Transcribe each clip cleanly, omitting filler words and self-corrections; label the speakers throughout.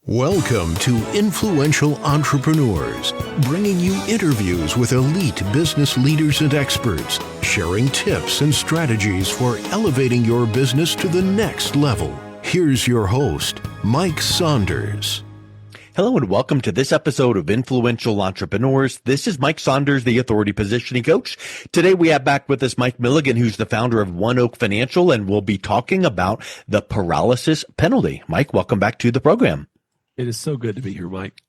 Speaker 1: Welcome to Influential Entrepreneurs, bringing you interviews with elite business leaders and experts, sharing tips and strategies for elevating your business to the next level. Here's your host, Mike Saunders.
Speaker 2: Hello and welcome to this episode of Influential Entrepreneurs. This is Mike Saunders, the Authority Positioning Coach. Today we have back with us Mike Milligan, who's the founder of One Oak Financial, and we'll be talking about the paralysis penalty. Mike, welcome back to the program.
Speaker 3: It is so good to be here, Mike.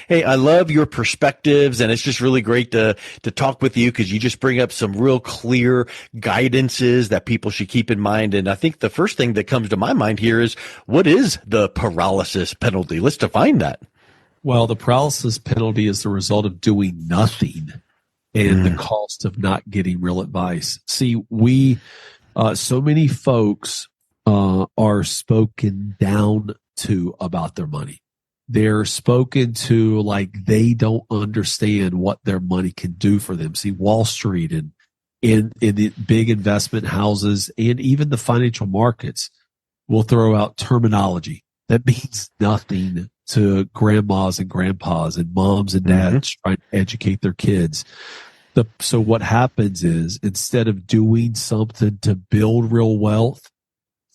Speaker 2: Hey, I love your perspectives, and it's just really great to talk with you because you just bring up some real clear guidances that people should keep in mind. And I think the first thing that comes to my mind here is, what is the paralysis penalty? Let's define that.
Speaker 3: Well, the paralysis penalty is the result of doing nothing and the cost of not getting real advice. See, so many folks are spoken down to about their money. They're spoken to like they don't understand what their money can do for them. See, Wall Street and in the big investment houses and even the financial markets will throw out terminology that means nothing to grandmas and grandpas and moms and dads trying to educate their kids. So what happens is, instead of doing something to build real wealth,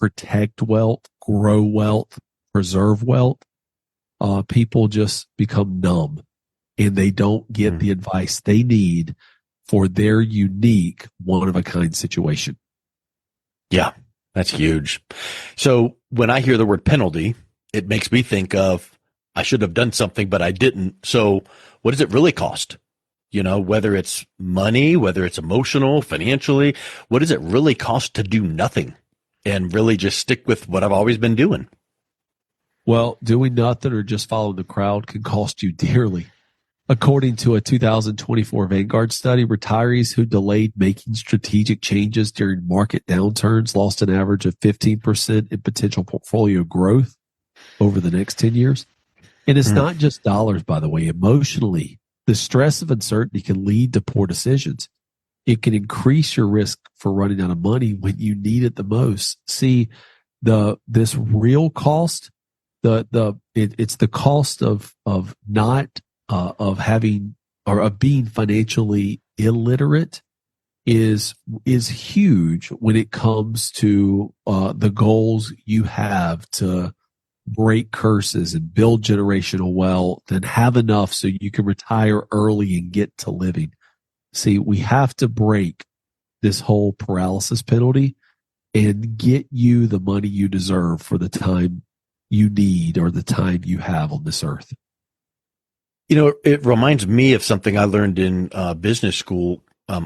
Speaker 3: protect wealth, grow wealth, preserve wealth, people just become numb and they don't get the advice they need for their unique one-of-a-kind situation.
Speaker 2: Yeah, that's huge. So when I hear the word penalty, it makes me think of, I should have done something, but I didn't. So what does it really cost? You know, whether it's money, whether it's emotional, financially, what does it really cost to do nothing and really just stick with what I've always been doing?
Speaker 3: Well, doing nothing or just following the crowd can cost you dearly. According to a 2024 Vanguard study, retirees who delayed making strategic changes during market downturns lost an average of 15% in potential portfolio growth over the next 10 years. And it's not just dollars, by the way. Emotionally, the stress of uncertainty can lead to poor decisions. It can increase your risk for running out of money when you need it the most. See, this real cost, it's the cost of not of having or of being financially illiterate is huge when it comes to the goals you have to break curses and build generational wealth and have enough so you can retire early and get to living. See, we have to break this whole paralysis penalty and get you the money you deserve for the time you need or the time you have on this earth.
Speaker 2: You know, it reminds me of something I learned in business school,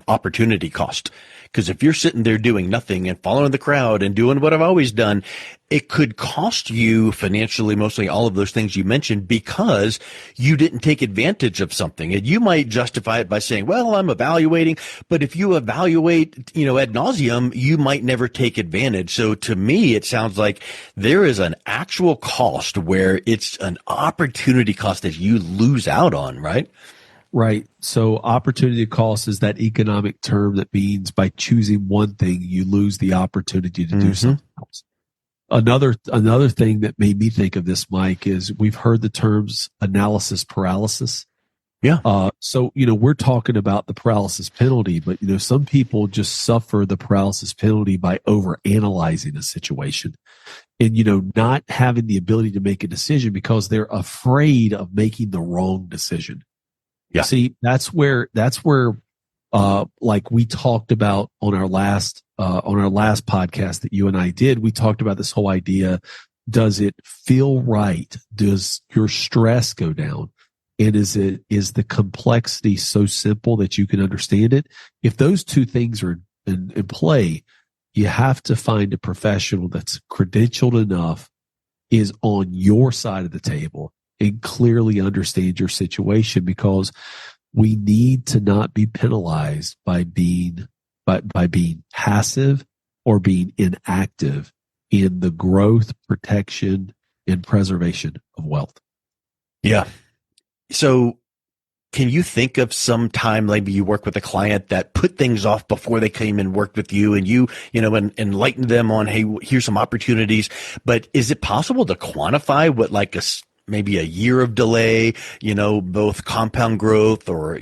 Speaker 2: opportunity cost. Because if you're sitting there doing nothing and following the crowd and doing what I've always done, it could cost you financially, mostly all of those things you mentioned, because you didn't take advantage of something. And you might justify it by saying, well, I'm evaluating. But if you evaluate, ad nauseum, you might never take advantage. So to me, it sounds like there is an actual cost where it's an opportunity cost that you lose out on, right?
Speaker 3: Right. So opportunity cost is that economic term that means by choosing one thing, you lose the opportunity to do something else. Another thing that made me think of this, Mike, is we've heard the terms analysis paralysis.
Speaker 2: Yeah.
Speaker 3: So, we're talking about the paralysis penalty, but, some people just suffer the paralysis penalty by overanalyzing a situation and, not having the ability to make a decision because they're afraid of making the wrong decision.
Speaker 2: Yeah.
Speaker 3: See, that's where, like we talked about on our last podcast that you and I did, we talked about this whole idea. Does it feel right? Does your stress go down? And is the complexity so simple that you can understand it? If those two things are in play, you have to find a professional that's credentialed enough, is on your side of the table, and clearly understand your situation, because we need to not be penalized by being passive or being inactive in the growth, protection, and preservation of wealth.
Speaker 2: Yeah. So can you think of some time maybe you work with a client that put things off before they came and worked with you, and and enlightened them on, hey, here's some opportunities. But is it possible to quantify what like maybe a year of delay, both compound growth or,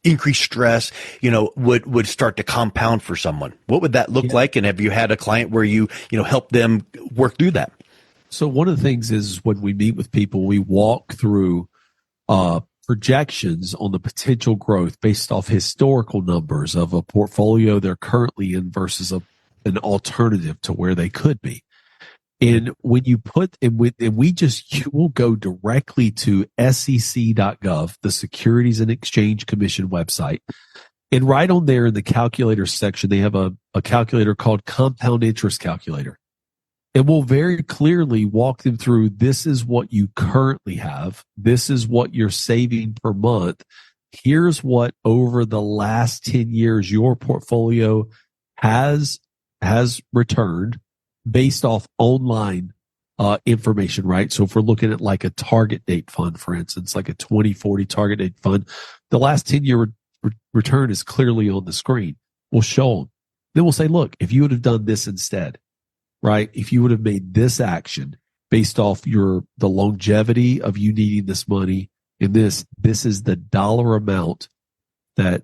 Speaker 2: increased stress, would start to compound for someone? What would that look like? And have you had a client where you help them work through that?
Speaker 3: So one of the things is when we meet with people, we walk through projections on the potential growth based off historical numbers of a portfolio they're currently in versus an alternative to where they could be. And when you put, you will go directly to sec.gov, the Securities and Exchange Commission website. And right on there in the calculator section, they have a calculator called Compound Interest Calculator. And we'll very clearly walk them through, this is what you currently have. This is what you're saving per month. Here's what over the last 10 years your portfolio has returned based off online information, right? So if we're looking at like a target date fund, for instance, like a 2040 target date fund, the last 10-year return is clearly on the screen. We'll show them. Then we'll say, look, if you would have done this instead, right? If you would have made this action based off the longevity of you needing this money, and this is the dollar amount that's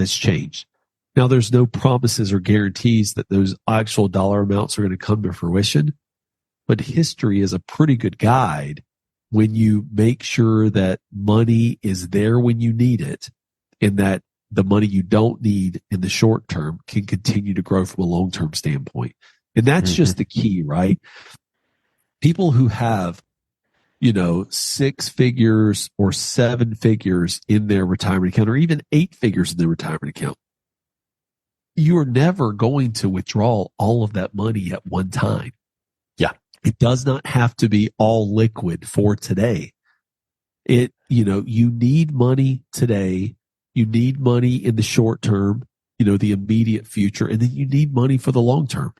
Speaker 3: changed. Now, there's no promises or guarantees that those actual dollar amounts are going to come to fruition, but history is a pretty good guide when you make sure that money is there when you need it, and that the money you don't need in the short term can continue to grow from a long-term standpoint. And that's just the key, right? People who have, 6 figures or 7 figures in their retirement account, or even 8 figures in their retirement account, you're never going to withdraw all of that money at one time.
Speaker 2: Yeah.
Speaker 3: It does not have to be all liquid for today. You need money today. You need money in the short term, the immediate future, and then you need money for the long term.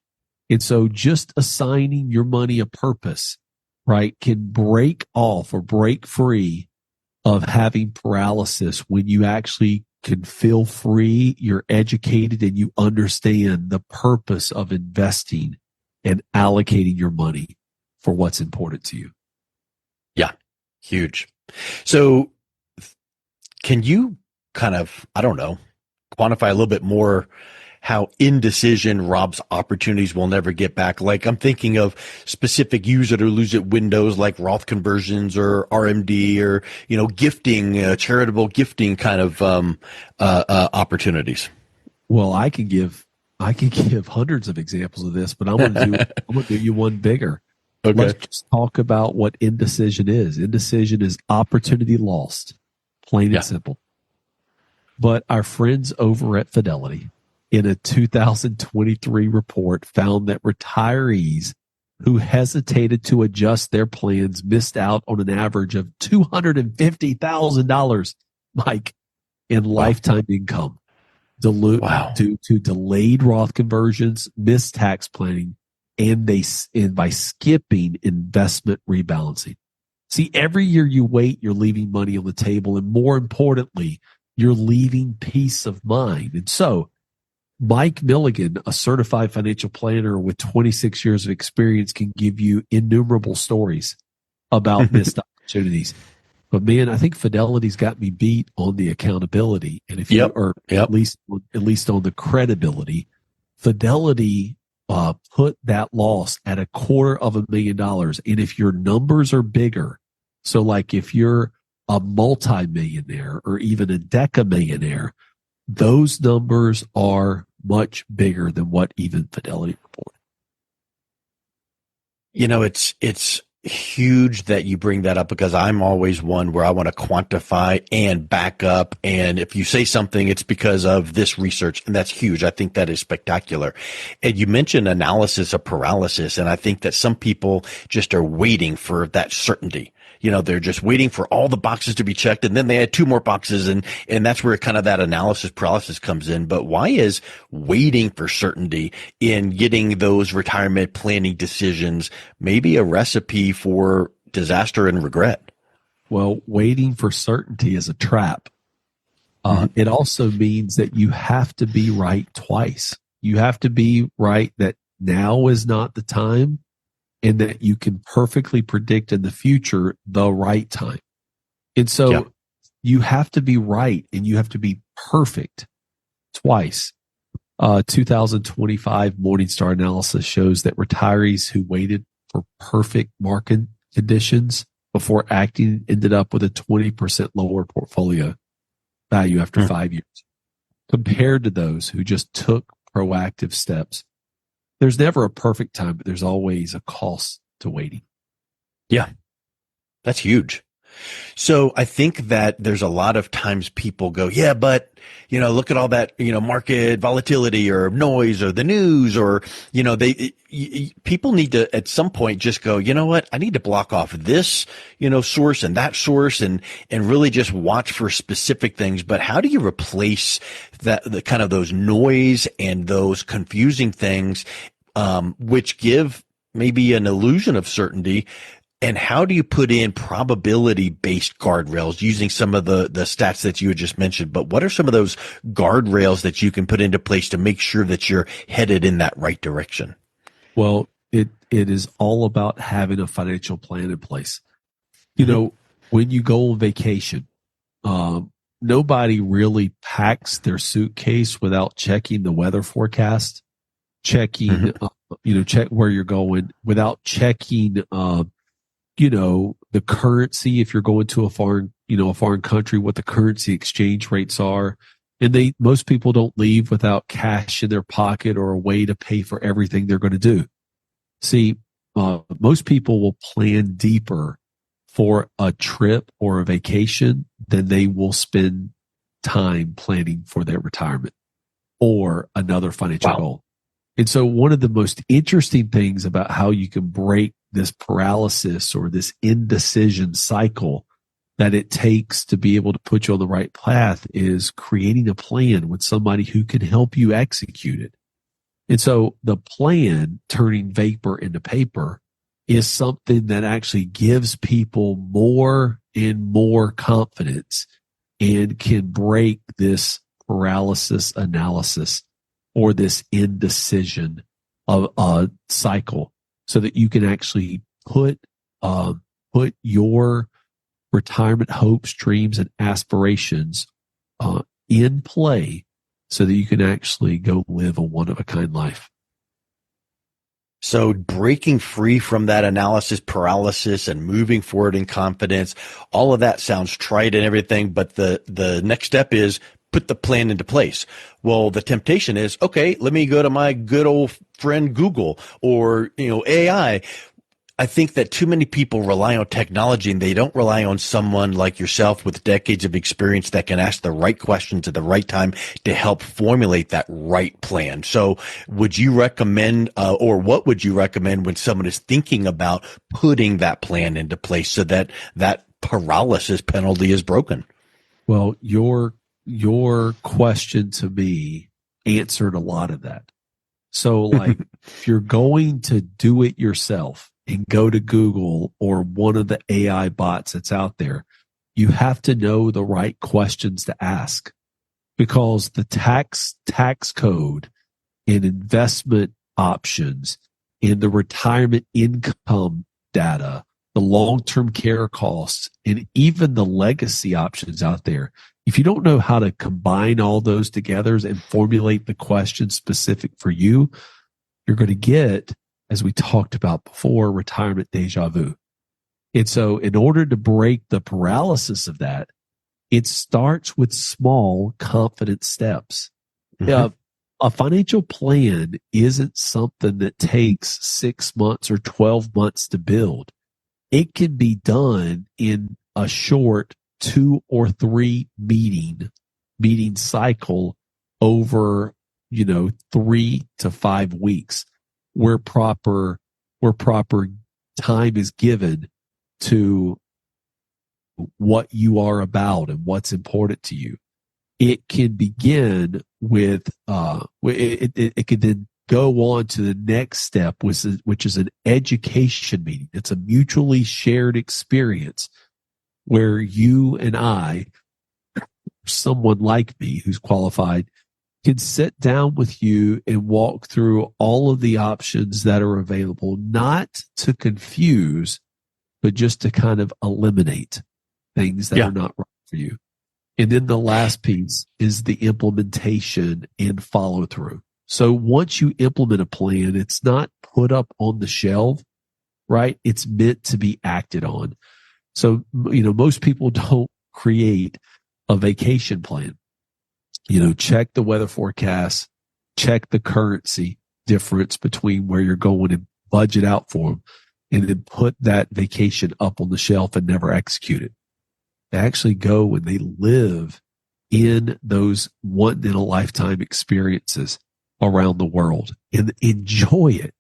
Speaker 3: And so just assigning your money a purpose, right, can break off or break free of having paralysis when you actually can feel free, you're educated, and you understand the purpose of investing and allocating your money for what's important to you.
Speaker 2: Yeah, huge. So can you kind of, quantify a little bit more how indecision robs opportunities we'll never get back? Like, I'm thinking of specific use it or lose it windows like Roth conversions or RMD or, gifting, charitable gifting kind of opportunities.
Speaker 3: Well, I can give hundreds of examples of this, but I'm going to do you one bigger.
Speaker 2: Okay.
Speaker 3: Let's just talk about what indecision is. Indecision is opportunity lost, plain and simple. But our friends over at Fidelity, in a 2023 report, found that retirees who hesitated to adjust their plans missed out on an average of $250,000, Mike, in lifetime income due to delayed Roth conversions, missed tax planning, and by skipping investment rebalancing. See, every year you wait, you're leaving money on the table, and more importantly, you're leaving peace of mind. And so Mike Milligan, a certified financial planner with 26 years of experience, can give you innumerable stories about missed opportunities. But man, I think Fidelity's got me beat on the accountability, and if you are at least on the credibility, Fidelity put that loss at $250,000. And if your numbers are bigger, so like if you're a multimillionaire or even a decamillionaire, those numbers are much bigger than what even Fidelity reported.
Speaker 2: It's huge that you bring that up, because I'm always one where I want to quantify and back up. And if you say something, it's because of this research, and that's huge. I think that is spectacular. And you mentioned analysis of paralysis, and I think that some people just are waiting for that certainty. They're just waiting for all the boxes to be checked, and then they add 2 more boxes, and that's where kind of that analysis paralysis comes in. But why is waiting for certainty in getting those retirement planning decisions maybe a recipe for disaster and regret?
Speaker 3: Well, waiting for certainty is a trap. It also means that you have to be right twice. You have to be right that now is not the time, and that you can perfectly predict in the future the right time. And so you have to be right and you have to be perfect twice. 2025 Morningstar analysis shows that retirees who waited for perfect market conditions before acting ended up with a 20% lower portfolio value after 5 years compared to those who just took proactive steps. There's never a perfect time, but there's always a cost to waiting.
Speaker 2: Yeah, that's huge. So I think that there's a lot of times people go, yeah, but, look at all that, market volatility or noise or the news or, people need to at some point just go, you know what? I need to block off this, source and that source and really just watch for specific things. But how do you replace the kind of those noise and those confusing things, which give maybe an illusion of certainty? And how do you put in probability-based guardrails using some of the stats that you had just mentioned? But what are some of those guardrails that you can put into place to make sure that you're headed in that right direction?
Speaker 3: Well, it is all about having a financial plan in place. When you go on vacation, nobody really packs their suitcase without checking the weather forecast, checking, check where you're going, without checking, the currency, if you're going to a foreign country, what the currency exchange rates are. And most people don't leave without cash in their pocket or a way to pay for everything they're going to do. See, most people will plan deeper for a trip or a vacation than they will spend time planning for their retirement or another financial goal. And so one of the most interesting things about how you can break this paralysis or this indecision cycle that it takes to be able to put you on the right path is creating a plan with somebody who can help you execute it. And so the plan, turning vapor into paper, is something that actually gives people more and more confidence and can break this paralysis analysis or this indecision of a cycle, so that you can actually put your retirement hopes, dreams, and aspirations in play, so that you can actually go live a one-of-a-kind life.
Speaker 2: So breaking free from that analysis paralysis and moving forward in confidence, all of that sounds trite and everything, but the next step is put the plan into place. Well, the temptation is, okay, let me go to my good old friend Google or, AI. I think that too many people rely on technology and they don't rely on someone like yourself with decades of experience that can ask the right questions at the right time to help formulate that right plan. So would you recommend, or what would you recommend when someone is thinking about putting that plan into place so that that paralysis penalty is broken?
Speaker 3: Well, your question to me answered a lot of that. So like if you're going to do it yourself and go to Google or one of the AI bots that's out there, you have to know the right questions to ask, because the tax code and investment options and the retirement income data, the long-term care costs, and even the legacy options out there, if you don't know how to combine all those together and formulate the question specific for you, you're going to get, as we talked about before, retirement déjà vu. And so in order to break the paralysis of that, it starts with small, confident steps. A financial plan isn't something that takes 6 months or 12 months to build. It can be done in a short 2 or 3 meeting cycle over, 3 to 5 weeks, where proper time is given to what you are about and what's important to you. It can begin with it could then go on to the next step, which is an education meeting. It's a mutually shared experience where you and I, someone like me who's qualified, can sit down with you and walk through all of the options that are available, not to confuse, but just to kind of eliminate things that are not right for you. And then the last piece is the implementation and follow through. So once you implement a plan, it's not put up on the shelf, right? It's meant to be acted on. So, most people don't create a vacation plan. Check the weather forecast, check the currency difference between where you're going and budget out for them, and then put that vacation up on the shelf and never execute it. They actually go and they live in those once-in-a-lifetime experiences around the world and enjoy it.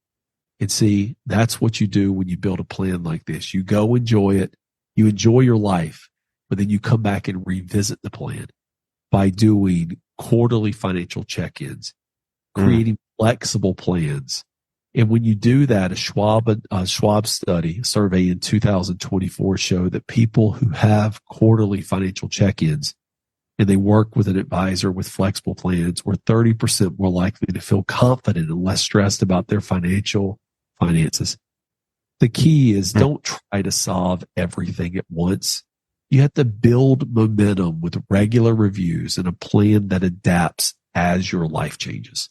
Speaker 3: And see, that's what you do when you build a plan like this. You go enjoy it. You enjoy your life, but then you come back and revisit the plan by doing quarterly financial check-ins, creating flexible plans. And when you do that, a Schwab study, a survey in 2024 showed that people who have quarterly financial check-ins and they work with an advisor with flexible plans were 30% more likely to feel confident and less stressed about their finances. The key is don't try to solve everything at once. You have to build momentum with regular reviews and a plan that adapts as your life changes.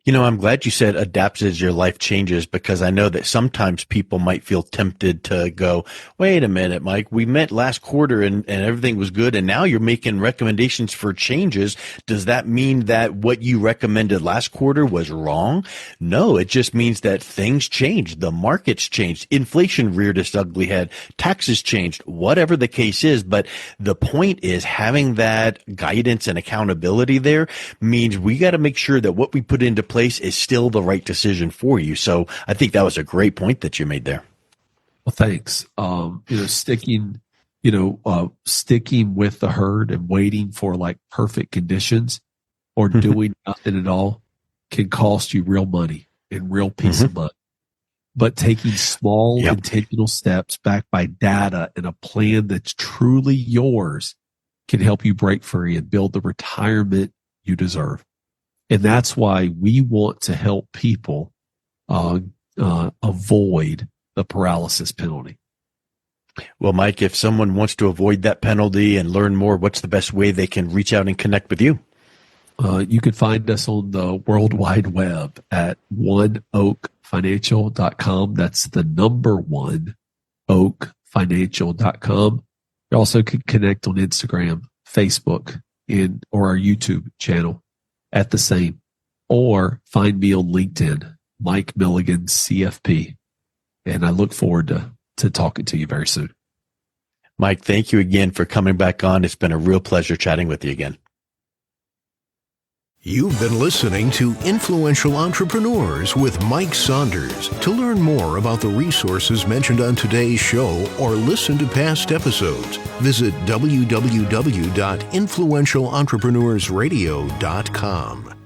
Speaker 2: I'm glad you said adapts as your life changes, because I know that sometimes people might feel tempted to go, wait a minute, Mike, we met last quarter and everything was good, and now you're making recommendations for changes. Does that mean that what you recommended last quarter was wrong? No, it just means that things changed. The market's changed. Inflation reared its ugly head. Taxes changed, whatever the case is. But the point is, having that guidance and accountability there means we got to make sure that what we put into place is still the right decision for you. So I think that was a great point that you made there.
Speaker 3: Well, thanks. Sticking with the herd and waiting for like perfect conditions or doing nothing at all can cost you real money and real peace of mind. But taking small intentional steps backed by data and a plan that's truly yours can help you break free and build the retirement you deserve. And that's why we want to help people avoid the paralysis penalty.
Speaker 2: Well, Mike, if someone wants to avoid that penalty and learn more, what's the best way they can reach out and connect with you?
Speaker 3: You can find us on the World Wide Web at oneoakfinancial.com. That's the number one, oakfinancial.com. You also can connect on Instagram, Facebook, or our YouTube channel at the same, or find me on LinkedIn, Mike Milligan, CFP. And I look forward to talking to you very soon.
Speaker 2: Mike, thank you again for coming back on. It's been a real pleasure chatting with you again.
Speaker 1: You've been listening to Influential Entrepreneurs with Mike Saunders. To learn more about the resources mentioned on today's show or listen to past episodes, visit www.influentialentrepreneursradio.com.